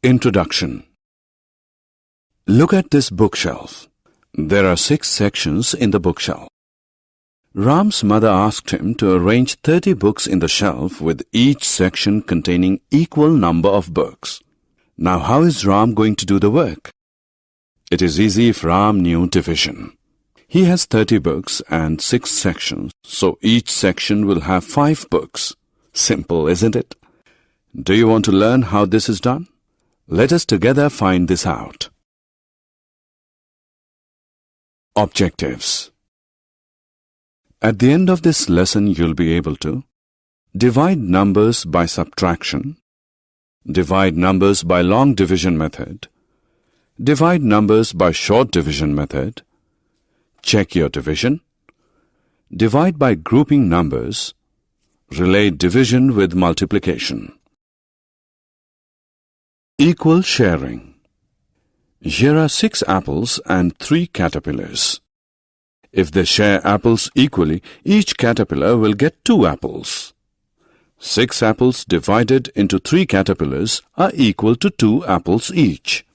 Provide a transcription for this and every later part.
Introduction. Look at this bookshelf. There are 6 sections in the bookshelf. Ram's mother asked him to arrange 30 books in the shelf with each section containing equal number of books. Now how is Ram going to do the work? It is easy if Ram knew division. He has 30 books and 6 sections, so each section will have 5 books. Simple, isn't it? Do you want to learn how this is done? Let us together find this out. Objectives. At the end of this lesson, you'll be able to divide numbers by subtraction, divide numbers by long division method, divide numbers by short division method, check your division, divide by grouping numbers, relate division with multiplication. Equal sharing. Here are 6 apples and 3 caterpillars. If they share apples equally, each caterpillar will get 2 apples. 6 apples divided into 3 caterpillars are equal to 2 apples each.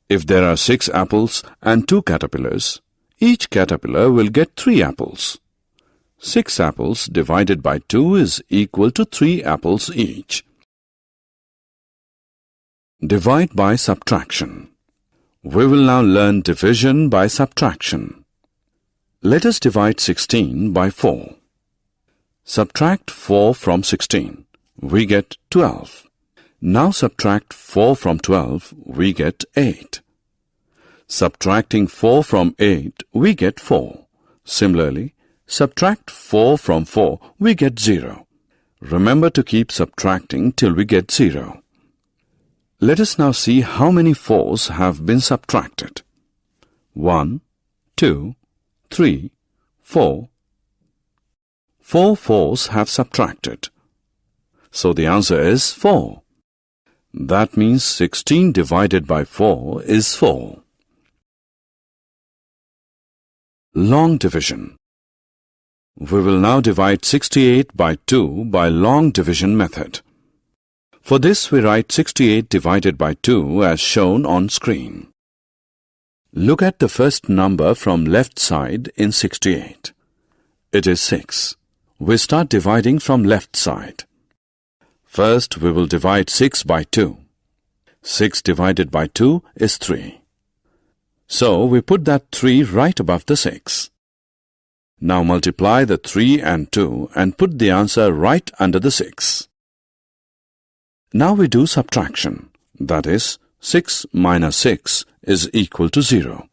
If there are 6 apples and 2 caterpillars, each caterpillar will get 3 apples. 6 apples divided by 2 is equal to 3 apples each. Divide by subtraction. We will now learn division by subtraction. Let us divide 16 by 4. Subtract 4 from 16. We get 12. Now subtract 4 from 12. We get 8. Subtracting 4 from 8, we get 4. Similarly, subtract 4 from 4, we get 0. Remember to keep subtracting till we get 0. Let us now see how many 4s have been subtracted. 1, 2, 3, 4. 4 4s have subtracted. So the answer is 4. That means 16 divided by 4 is 4. Long division. We will now divide 68 by 2 by long division method. For this, we write 68 divided by 2 as shown on screen. Look at the first number from left side in 68. It is 6. We start dividing from left side. First, we will divide 6 by 2. 6 divided by 2 is 3. So, we put that 3 right above the 6. Now multiply the 3 and 2 and put the answer right under the 6. Now we do subtraction. That is, 6 minus 6 is equal to 0.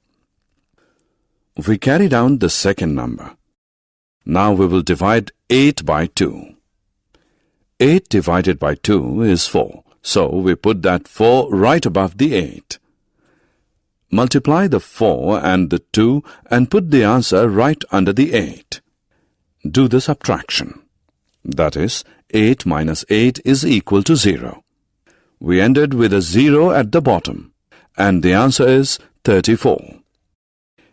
We carry down the second number. Now we will divide 8 by 2. 8 divided by 2 is 4. So we put that 4 right above the 8. Multiply the 4 and the 2 and put the answer right under the 8. Do the subtraction. That is, 8 minus 8 is equal to 0. We ended with a 0 at the bottom, and the answer is 34.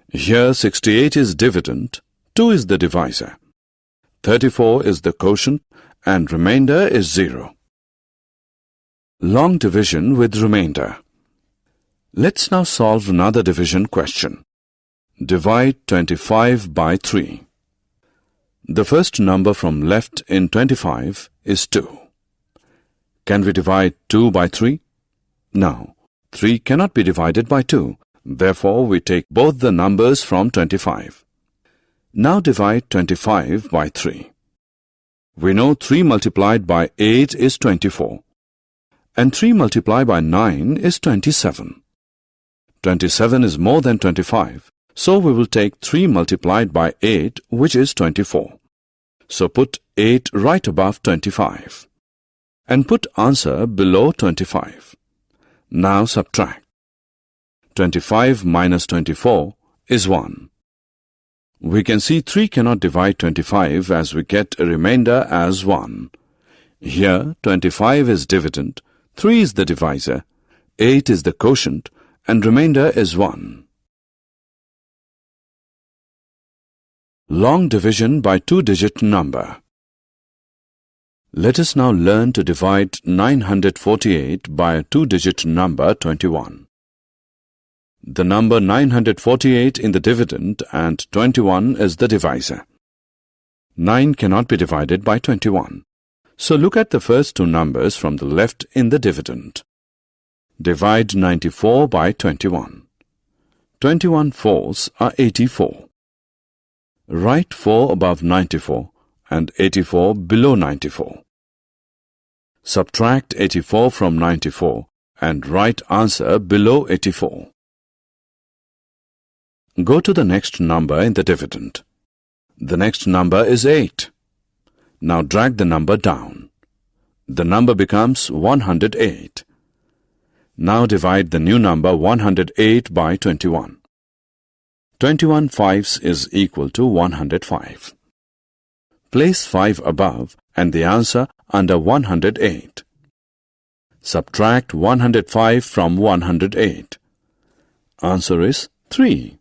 Here 68 is dividend, 2 is the divisor. 34 is the quotient, and remainder is 0. Long division with remainder. Let's now solve another division question. Divide 25 by 3. The first number from left in 25 is 2. Can we divide 2 by 3? No, 3 cannot be divided by 2. Therefore, we take both the numbers from 25. Now divide 25 by 3. We know 3 multiplied by 8 is 24. And 3 multiplied by 9 is 27. 27 is more than 25. So we will take 3 multiplied by 8, which is 24. So put 8 right above 25. And put answer below 25. Now subtract. 25 minus 24 is 1. We can see 3 cannot divide 25 as we get a remainder as 1. Here 25 is dividend, 3 is the divisor, 8 is the quotient, and remainder is 1. Long division by 2-digit number. Let us now learn to divide 948 by a two-digit number 21. The number 948 in the dividend and 21 is the divisor. 9 cannot be divided by 21. So look at the first two numbers from the left in the dividend. Divide 94 by 21. 21 fours are 84. Write 4 above 94 and 84 below 94. Subtract 84 from 94 and write answer below 84. Go to the next number in the dividend. The next number is 8. Now drag the number down. The number becomes 108. Now divide the new number 108 by 21. 21 fives is equal to 105. Place 5 above and the answer under 108. Subtract 105 from 108. Answer is 3.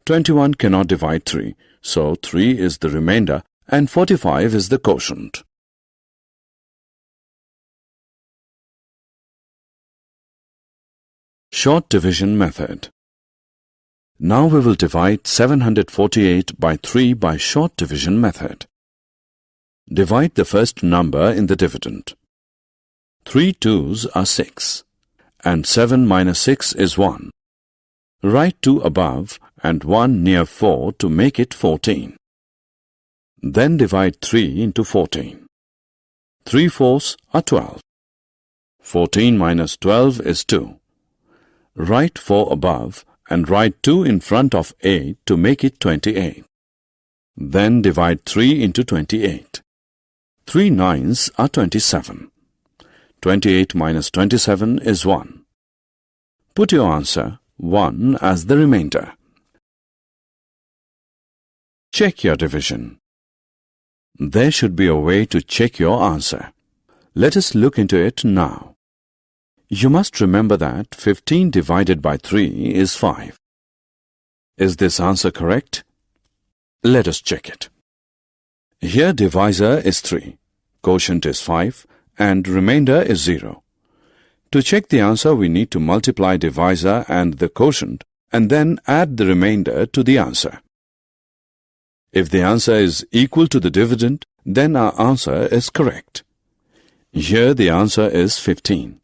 21 cannot divide 3, so 3 is the remainder and 45 is the quotient. Short division method. Now we will divide 748 by 3 by short division method. Divide the first number in the dividend. 3 twos are 6, and 7 minus 6 is 1. Write 2 above and 1 near 4 to make it 14. Then divide 3 into 14. 3 fours are 12. 14 minus 12 is 2. Write 4 above and write 2 in front of 8 to make it 28. Then divide 3 into 28. 3 nines are 27. 28 minus 27 is 1. Put your answer 1 as the remainder. Check your division. There should be a way to check your answer. Let us look into it now. You must remember that 15 divided by 3 is 5. Is this answer correct? Let us check it. Here divisor is 3, quotient is 5, and remainder is 0. To check the answer, we need to multiply divisor and the quotient and then add the remainder to the answer. If the answer is equal to the dividend, then our answer is correct. Here the answer is 15,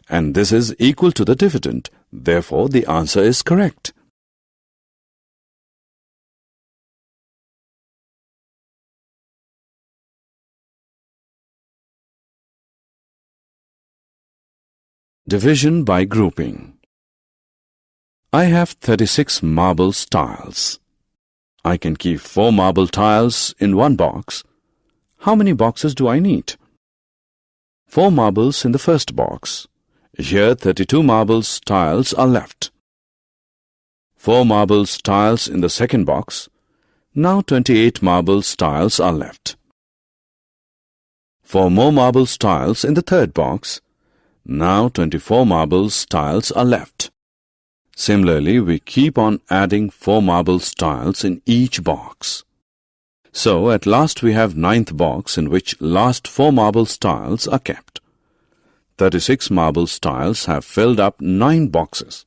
and this is equal to the dividend, therefore the answer is correct. Division by grouping. I have 36 marble tiles. I can keep 4 marble tiles in one box. How many boxes do I need? 4 marbles in the first box. Here 32 marbles tiles are left. 4 marbles tiles in the second box. Now 28 marbles tiles are left. 4 more marbles tiles in the third box. Now 24 marbles tiles are left. Similarly, we keep on adding 4 marbles tiles in each box. So at last we have 9th box in which last 4 marbles tiles are kept. 36 marbles tiles have filled up 9 boxes.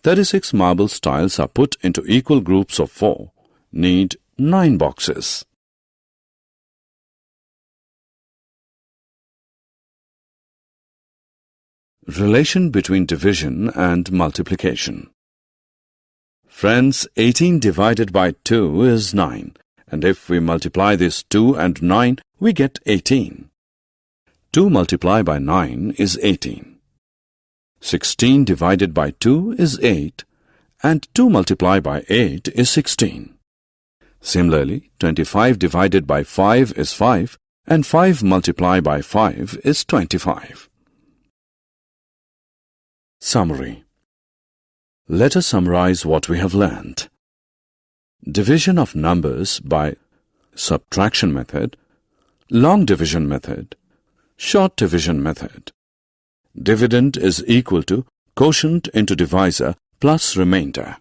36 marbles tiles are put into equal groups of 4, need 9 boxes. Relation between division and multiplication. Friends, 18 divided by 2 is 9, and if we multiply this 2 and 9, we get 18. 2 multiplied by 9 is 18. 16 divided by 2 is 8, and 2 multiplied by 8 is 16. Similarly, 25 divided by 5 is 5, and 5 multiplied by 5 is 25. Summary. Let us summarize what we have learned. Division of numbers by subtraction method, long division method, short division method. Dividend is equal to quotient into divisor plus remainder.